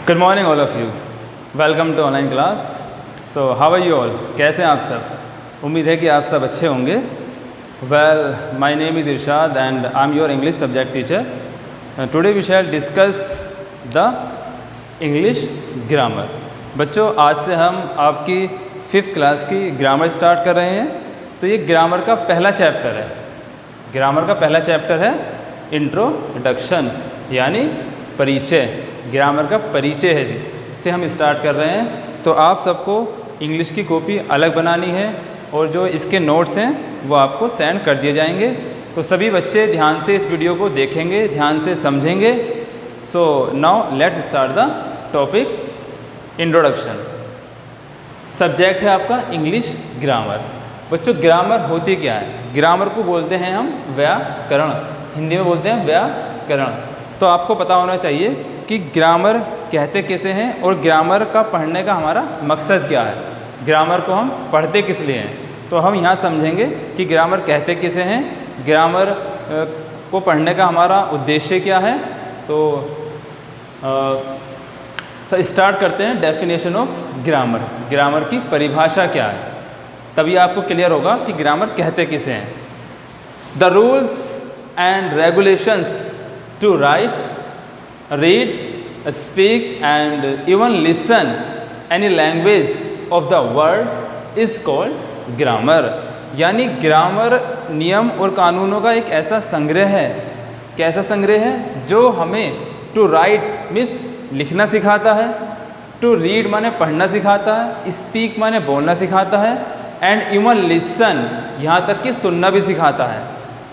Good morning all of you, welcome to online class. So how are you all? कैसे हैं आप सब? उम्मीद है कि आप सब अच्छे होंगे। Well, my name is Irshad and I am your English subject teacher. Today we shall discuss the English grammar. बच्चों, आज से हम आपकी 5th क्लास की ग्रामर स्टार्ट कर रहे हैं। तो ये ग्रामर का पहला चैप्टर है। ग्रामर का पहला चैप्टर है इंट्रोडक्शन, यानी परिचय। ग्रामर का परिचय है जी, से हम स्टार्ट कर रहे हैं। तो आप सबको इंग्लिश की कॉपी अलग बनानी है और जो इसके नोट्स हैं वो आपको सेंड कर दिए जाएंगे। तो सभी बच्चे ध्यान से इस वीडियो को देखेंगे, ध्यान से समझेंगे। So now let's start the topic introduction. Subject है आपका इंग्लिश ग्रामर। बच्चों, ग्रामर होती क्या है? ग्रामर को बोलते हैं हम व्याकरण, हिंदी में बोलते हैं व्याकरण। तो आपको पता होना चाहिए कि ग्रामर कहते किसे हैं और ग्रामर का पढ़ने का हमारा मकसद क्या है। ग्रामर को हम पढ़ते किस लिए हैं, तो हम यहाँ समझेंगे कि ग्रामर कहते किसे हैं, ग्रामर को पढ़ने का हमारा उद्देश्य क्या है। तो स्टार्ट करते हैं डेफिनेशन ऑफ ग्रामर। ग्रामर की परिभाषा क्या है, तभी आपको क्लियर होगा कि ग्रामर कहते किसे हैं। The rules and regulations to write, read, speak and even listen any language of the world is called grammar। यानी ग्रामर नियम और कानूनों का एक ऐसा संग्रह है। कैसा संग्रह है? जो हमें टू राइट मीन्स लिखना सिखाता है, टू रीड माने पढ़ना सिखाता है, स्पीक माने बोलना सिखाता है, एंड इवन लिसन यहाँ तक कि सुनना भी सिखाता है।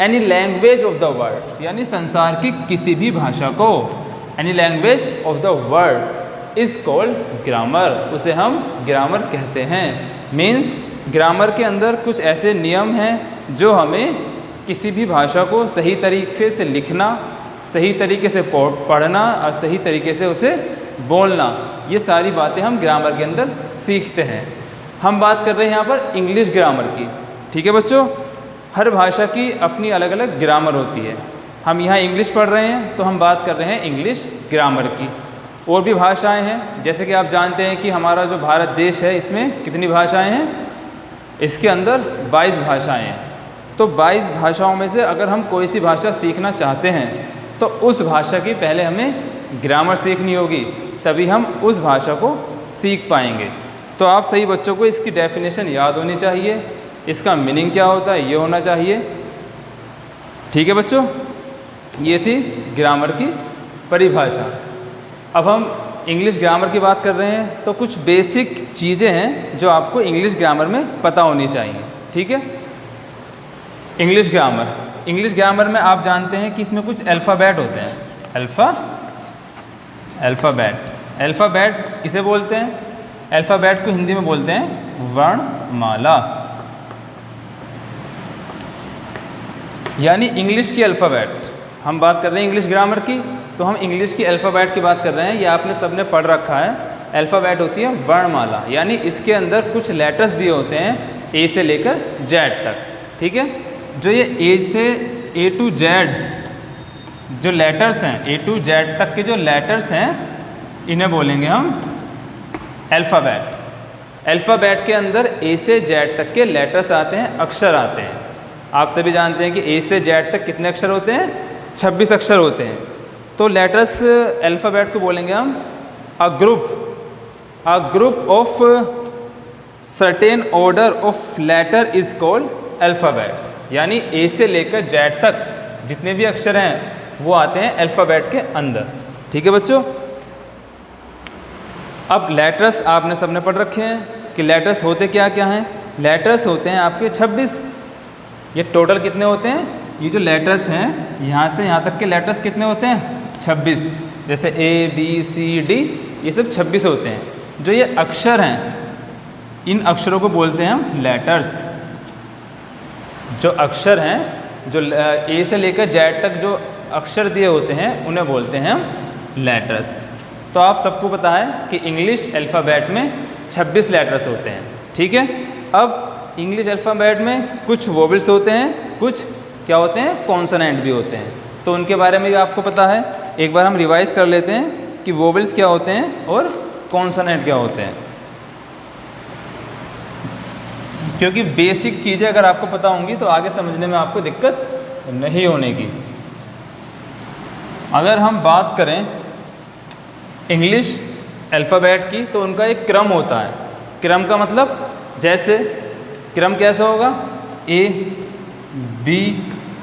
Any language of the world, यानी संसार की किसी भी भाषा को, any language of the world is called grammar, उसे हम ग्रामर कहते हैं। मीन्स ग्रामर के अंदर कुछ ऐसे नियम हैं जो हमें किसी भी भाषा को सही तरीके से लिखना, सही तरीके से पढ़ना और सही तरीके से उसे बोलना, ये सारी बातें हम ग्रामर के अंदर सीखते हैं। हम बात कर रहे हैं यहाँ पर इंग्लिश ग्रामर की। ठीक है बच्चों, हर भाषा की अपनी अलग अलग ग्रामर होती है। हम यहाँ इंग्लिश पढ़ रहे हैं तो हम बात कर रहे हैं इंग्लिश ग्रामर की। और भी भाषाएं हैं, जैसे कि आप जानते हैं कि हमारा जो भारत देश है इसमें कितनी भाषाएं हैं? इसके अंदर 22 भाषाएं हैं। तो 22 भाषाओं में से अगर हम कोई सी भाषा सीखना चाहते हैं तो उस भाषा की पहले हमें ग्रामर सीखनी होगी, तभी हम उस भाषा को सीख पाएंगे। तो आप सही बच्चों को इसकी डेफिनेशन याद होनी चाहिए, इसका मीनिंग क्या होता है ये होना चाहिए। ठीक है बच्चों, ये थी ग्रामर की परिभाषा। अब हम इंग्लिश ग्रामर की बात कर रहे हैं तो कुछ बेसिक चीज़ें हैं जो आपको इंग्लिश ग्रामर में पता होनी चाहिए। ठीक है, इंग्लिश ग्रामर। इंग्लिश ग्रामर में आप जानते हैं कि इसमें कुछ अल्फ़ाबेट होते हैं। अल्फ़ाबेट किसे बोलते हैं? अल्फ़ाबेट को हिंदी में बोलते हैं वर्णमाला, यानी इंग्लिश की अल्फ़ाबेट। हम बात कर रहे हैं इंग्लिश ग्रामर की, तो हम इंग्लिश की अल्फ़ाबेट की बात कर रहे हैं। ये आपने सबने पढ़ रखा है। अल्फ़ाबेट होती है वर्णमाला, यानी इसके अंदर कुछ लेटर्स दिए होते हैं ए से लेकर जेड तक। ठीक है, जो ये ए से ए टू जेड जो लेटर्स हैं, ए टू जेड तक के जो लेटर्स हैं, इन्हें बोलेंगे हम अल्फ़ाबेट। अल्फ़ाबेट के अंदर ए से जेड तक के लेटर्स आते हैं, अक्षर आते हैं। आप सभी जानते हैं कि ए से जेड तक कितने अक्षर होते हैं? 26 अक्षर होते हैं। तो लेटर्स अल्फ़ाबेट को बोलेंगे हम a group of certain order of letter is called alphabet. यानी ए से लेकर जेड तक जितने भी अक्षर हैं वो आते हैं अल्फ़ाबेट के अंदर। ठीक है बच्चों, अब लेटर्स आपने सबने पढ़ रखे हैं कि लेटर्स होते क्या क्या हैं। लेटर्स होते हैं आपके 26। ये टोटल कितने होते हैं? ये जो लेटर्स हैं यहाँ से यहाँ तक के लेटर्स कितने होते हैं? 26। जैसे ए बी सी डी, ये सब 26 होते हैं। जो ये अक्षर हैं, इन अक्षरों को बोलते हैं हम लेटर्स। जो अक्षर हैं, जो ए से लेकर जेड तक जो अक्षर दिए होते हैं उन्हें बोलते हैं हम लेटर्स। तो आप सबको पता है कि इंग्लिश अल्फ़ाबेट में 26 लेटर्स होते हैं। ठीक है, अब इंग्लिश अल्फ़ाबेट में कुछ वोवेल्स होते हैं, कुछ क्या होते हैं? कॉन्सोनेंट भी होते हैं। तो उनके बारे में भी आपको पता है। एक बार हम रिवाइज़ कर लेते हैं कि वोवेल्स क्या होते हैं और कॉन्सोनेंट क्या होते हैं, क्योंकि बेसिक चीज़ें अगर आपको पता होंगी तो आगे समझने में आपको दिक्कत नहीं होने की। अगर हम बात करें इंग्लिश अल्फ़ाबेट की तो उनका एक क्रम होता है। क्रम का मतलब जैसे क्रम कैसा होगा, A B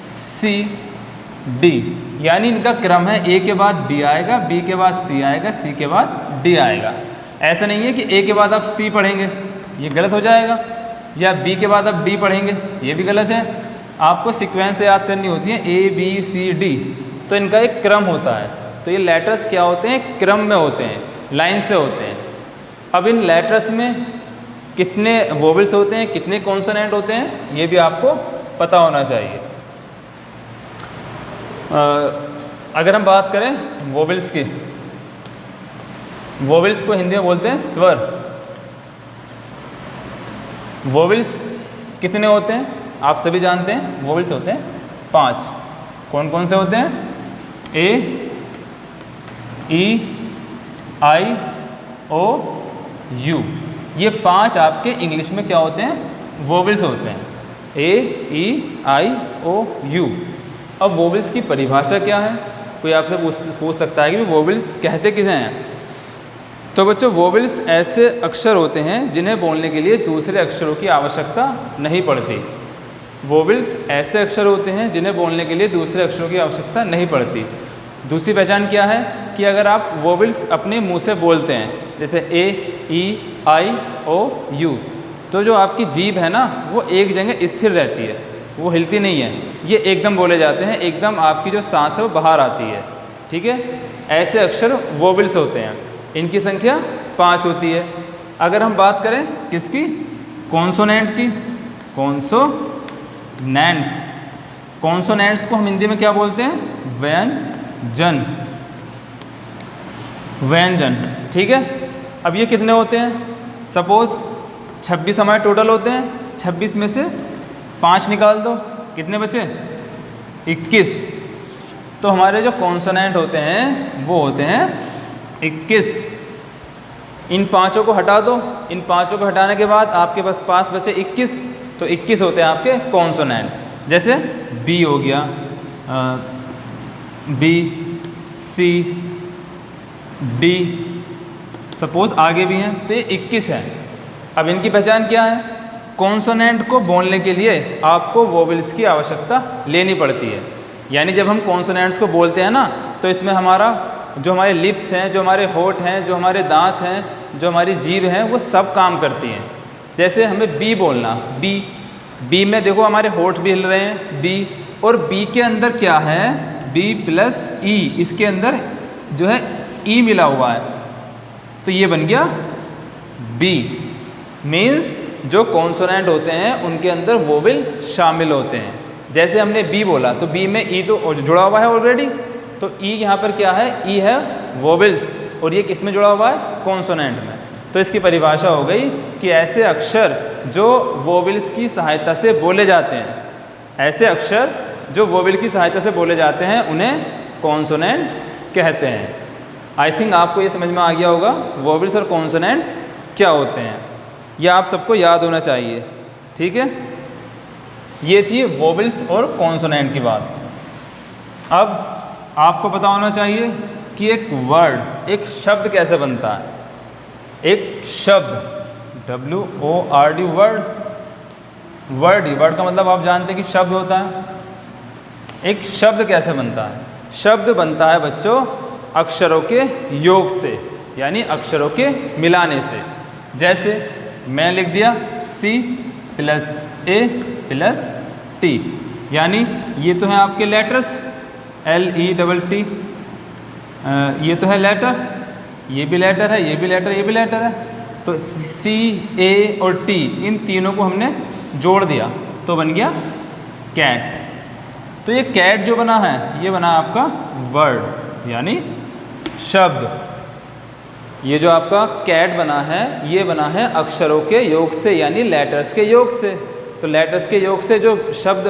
C D, यानी इनका क्रम है A के बाद B आएगा, B के बाद C आएगा, C के बाद D आएगा। ऐसा नहीं है कि A के बाद आप C पढ़ेंगे, ये गलत हो जाएगा, या B के बाद आप D पढ़ेंगे, ये भी गलत है। आपको सीक्वेंस से याद करनी होती है A B C D, तो इनका एक क्रम होता है। तो ये लेटर्स क्या होते हैं, क्रम में होते हैं, लाइन से होते हैं। अब इन लेटर्स में कितने वोवेल्स होते हैं, कितने कॉन्सोनेंट होते हैं, ये भी आपको पता होना चाहिए। अगर हम बात करें वोवेल्स की, वोवेल्स को हिंदी में बोलते हैं स्वर। वोवेल्स कितने होते हैं आप सभी जानते हैं, वोवेल्स होते हैं 5। कौन कौन से होते हैं, A E I O U, ये 5 आपके इंग्लिश में क्या होते हैं, वोवेल्स होते हैं, A E I O U। अब वोवेल्स की परिभाषा क्या है, कोई आपसे पूछ सकता है कि वोवेल्स कहते किसे हैं। तो बच्चों वोवेल्स ऐसे अक्षर होते हैं जिन्हें बोलने के लिए दूसरे अक्षरों की आवश्यकता नहीं पड़ती। वोवेल्स ऐसे अक्षर होते हैं जिन्हें बोलने के लिए दूसरे अक्षरों की आवश्यकता नहीं पड़ती। दूसरी पहचान क्या है कि अगर आप वोवेल्स अपने मुंह से बोलते हैं, जैसे A E I O U, तो जो आपकी जीभ है ना वो एक जगह स्थिर रहती है, वो हिलती नहीं है, ये एकदम बोले जाते हैं, एकदम आपकी जो सांस है वो बाहर आती है, ठीक है। ऐसे अक्षर वोवेल्स होते हैं, इनकी संख्या 5 होती है। अगर हम बात करें किसकी, कॉन्सोनेंट की, कॉन्सोनेंट्स। कॉन्सोनेंट्स को हम हिंदी में क्या बोलते हैं, व्यंजन, व्यंजन, ठीक है। अब ये कितने होते हैं, सपोज 26 हमारे टोटल होते हैं, 26 में से 5 निकाल दो, कितने बचे, 21। तो हमारे जो कॉन्सोनेंट होते हैं वो होते हैं 21। इन 5 को हटा दो, इन 5 को हटाने के बाद आपके पास 5 बचे 21, तो 21 होते हैं आपके कॉन्सोनेंट। जैसे B हो गया, B C D, सपोज आगे भी हैं, तो ये 21 है। अब इनकी पहचान क्या है, कॉन्सोनेंट को बोलने के लिए आपको वोवेल्स की आवश्यकता लेनी पड़ती है। यानी जब हम कॉन्सोनेंट्स को बोलते हैं ना, तो इसमें हमारा जो हमारे लिप्स हैं, जो हमारे होठ हैं, जो हमारे दांत हैं, जो हमारी जीभ हैं, वो सब काम करती हैं। जैसे हमें B बोलना, B में देखो हमारे होठ भी हिल रहे हैं, B, और B के अंदर क्या है, B प्लस E, इसके अंदर जो है E मिला हुआ है, तो ये बन गया B। मीन्स जो कॉन्सोनेंट होते हैं उनके अंदर वोवेल शामिल होते हैं। जैसे हमने B बोला तो B में E तो जुड़ा हुआ है ऑलरेडी, तो E यहाँ पर क्या है, E है वोवेल्स, और ये किस में जुड़ा हुआ है, कॉन्सोनेंट में। तो इसकी परिभाषा हो गई कि ऐसे अक्षर जो वोवेल्स की सहायता से बोले जाते हैं, ऐसे अक्षर जो वोवेल की सहायता से बोले जाते हैं उन्हें कॉन्सोनेंट कहते हैं। आई थिंक आपको ये समझ में आ गया होगा वोवेल्स और कॉन्सोनेंट्स क्या होते हैं, यह आप सबको याद होना चाहिए, ठीक है। ये थी वोवेल्स और कॉन्सोनेंट की बात। अब आपको पता होना चाहिए कि एक वर्ड, एक शब्द कैसे बनता है। एक शब्द WORD, वर्ड का मतलब आप जानते हैं कि शब्द होता है। एक शब्द कैसे बनता है, शब्द बनता है बच्चों अक्षरों के योग से, यानी अक्षरों के मिलाने से। जैसे मैं लिख दिया C plus A plus T, यानी ये तो है आपके लेटर्स LETT, ये तो है लेटर, ये भी लेटर है, ये भी लेटर, ये भी लेटर है। तो C, A और T, इन तीनों को हमने जोड़ दिया तो बन गया कैट। तो ये कैट जो बना है ये बना आपका वर्ड, यानी शब्द। ये जो आपका कैट बना है ये बना है अक्षरों के योग से, यानी लेटर्स के योग से। तो लेटर्स के योग से जो शब्द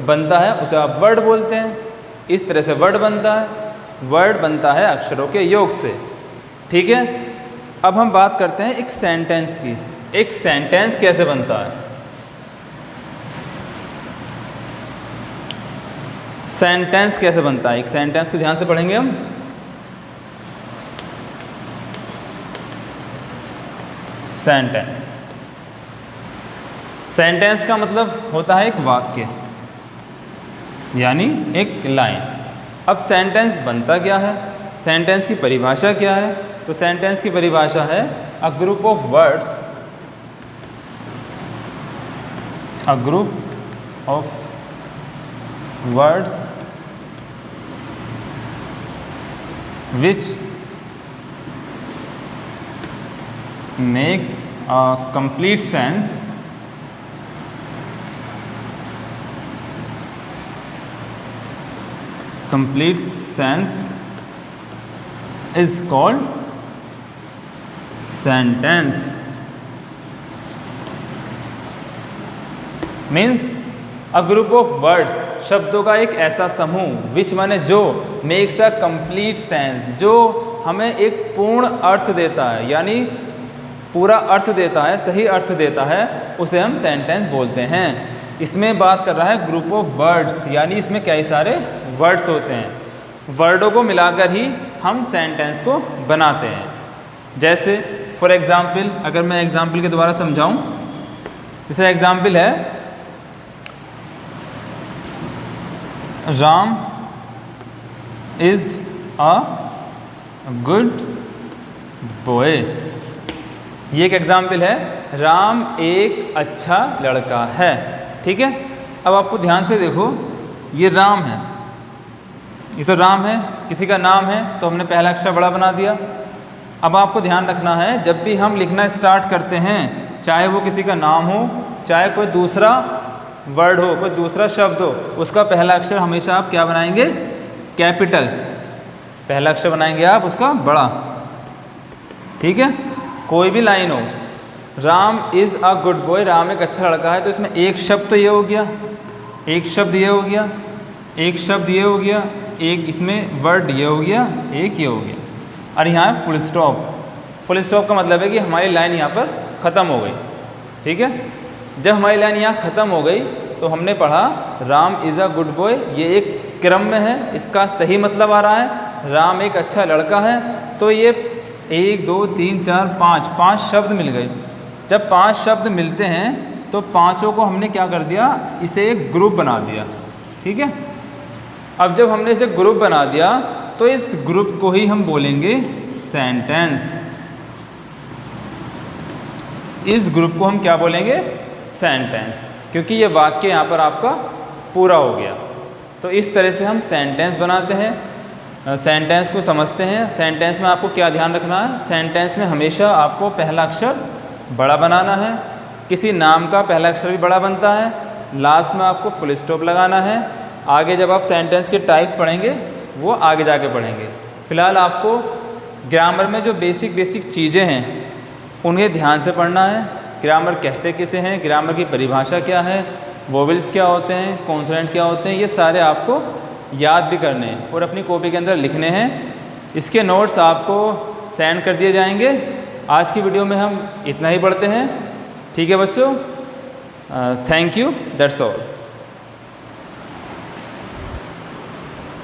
बनता है उसे आप वर्ड बोलते हैं। इस तरह से वर्ड बनता है। वर्ड बनता है अक्षरों के योग से। ठीक है, अब हम बात करते हैं एक सेंटेंस की। एक सेंटेंस कैसे बनता है? सेंटेंस कैसे बनता है? एक सेंटेंस को ध्यान से पढ़ेंगे हम। सेंटेंस, सेंटेंस का मतलब होता है एक वाक्य, यानी एक लाइन। अब सेंटेंस बनता क्या है? सेंटेंस की परिभाषा क्या है? तो सेंटेंस की परिभाषा है अ group of words, a group of words which makes a complete sense is called sentence। Means a group of words, शब्दों का एक ऐसा समूह, विच माने जो, मेक्स अ कंप्लीट सेंस, जो हमें एक पूर्ण अर्थ देता है, यानी पूरा अर्थ देता है, सही अर्थ देता है, उसे हम सेंटेंस बोलते हैं। इसमें बात कर रहा है ग्रुप ऑफ वर्ड्स, यानी इसमें कई सारे वर्ड्स होते हैं। वर्डों को मिलाकर ही हम सेंटेंस को बनाते हैं। जैसे फॉर एग्जाम्पल, अगर मैं एग्जाम्पल के द्वारा समझाऊं, जैसे एग्जाम्पल है Ram is a good boy. ये एक एग्जाम्पल है, राम एक अच्छा लड़का है। ठीक है, अब आपको ध्यान से देखो, ये राम है, ये तो राम है, किसी का नाम है तो हमने पहला अक्षर बड़ा बना दिया। अब आपको ध्यान रखना है, जब भी हम लिखना स्टार्ट करते हैं, चाहे वो किसी का नाम हो, चाहे कोई दूसरा वर्ड हो, कोई दूसरा शब्द हो, उसका पहला अक्षर हमेशा आप क्या बनाएंगे? कैपिटल। पहला अक्षर बनाएंगे आप उसका बड़ा। ठीक है, कोई भी लाइन हो, Ram is a good boy, Ram एक अच्छा लड़का है, तो इसमें एक शब्द तो ये हो गया, एक शब्द ये हो गया, एक शब्द ये हो गया, एक इसमें वर्ड ये हो गया, एक ये हो गया, और यहाँ है फुल स्टॉप। फुल स्टॉप का मतलब है कि हमारी लाइन यहाँ पर ख़त्म हो गई। ठीक है, जब हमारी लाइन यहाँ ख़त्म हो गई तो हमने पढ़ा Ram is a good boy, ये एक क्रम में है, इसका सही मतलब आ रहा है राम एक अच्छा लड़का है। तो ये 1 2 3 4 5 शब्द मिल गए। जब 5 शब्द मिलते हैं तो पाँचों को हमने क्या कर दिया? इसे एक ग्रुप बना दिया। ठीक है, अब जब हमने इसे ग्रुप बना दिया तो इस ग्रुप को ही हम बोलेंगे सेंटेंस। इस ग्रुप को हम क्या बोलेंगे? सेंटेंस, क्योंकि ये वाक्य यहाँ पर आपका पूरा हो गया। तो इस तरह से हम सेंटेंस बनाते हैं, सेंटेंस को समझते हैं। सेंटेंस में आपको क्या ध्यान रखना है? सेंटेंस में हमेशा आपको पहला अक्षर बड़ा बनाना है, किसी नाम का पहला अक्षर भी बड़ा बनता है, लास्ट में आपको फुल स्टॉप लगाना है। आगे जब आप सेंटेंस के टाइप्स पढ़ेंगे वो आगे जाके पढ़ेंगे। फ़िलहाल आपको ग्रामर में जो बेसिक चीज़ें हैं उन्हें ध्यान से पढ़ना है। ग्रामर कहते किसे हैं, ग्रामर की परिभाषा क्या है, वोवेल्स क्या होते हैं, कॉन्सोनेंट क्या होते हैं, ये सारे आपको याद भी करने हैं और अपनी कॉपी के अंदर लिखने हैं। इसके नोट्स आपको सेंड कर दिए जाएंगे। आज की वीडियो में हम इतना ही पढ़ते हैं। ठीक है बच्चों, थैंक यू, दैट्स ऑल।